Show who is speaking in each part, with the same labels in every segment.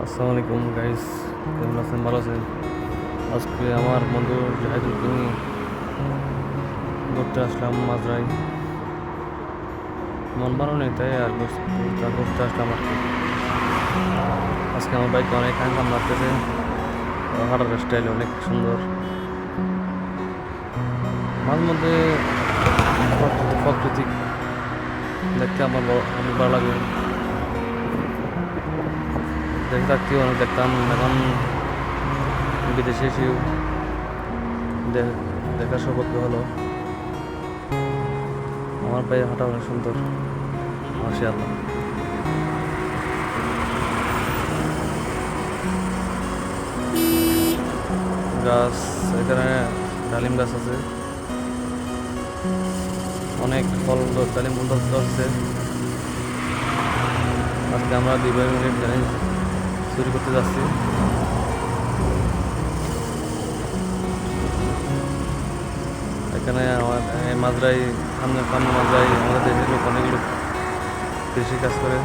Speaker 1: আসসালামু আলাইকুম গাইস, কেমন আছেন? ভালো আছেন? আজকে আমার বন্ধু জাহিদুলকে নিয়ে ঘুরতে আসলাম মাজরাই। মন ভালো নেই তাই আর ঘুরতে আসলাম আর কি। আজকে আমার বাইকে অনেক আনকাম লাগতেছে, হাঁটার স্টাইল অনেক সুন্দর। মাঝে মধ্যে প্রাকৃতিক দেখতে অনেক ভালো লাগে। দেখে থাকতেও অনেক দেখতাম, এখন বিদেশে এসেও দেখার সৌভাগ্য হলো। আমার পায়ে হাঁটা অনেক সুন্দর, মাশাআল্লাহ। গাছ, এখানে ডালিম গাছ আছে, অনেক ডালিম ফুল ধরছে। আজকে আমরা 2 ভাই মিলে ডালিম চুরি করতে যাচ্ছি। এখানে আমার মাজরাই, সামনে সামনে মাজরাই আমাদের দেশের লোক, অনেক লোক কৃষি কাজ করে।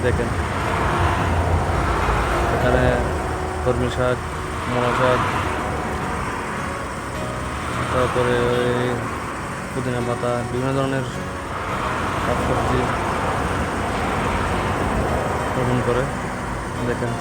Speaker 1: দেখেন এখানে কর্মী শাক, মূলা শাক, তারপরে ওই পুদিনা পাতা, বিভিন্ন ধরনের শাকসবজি রোপণ করে। দেখেন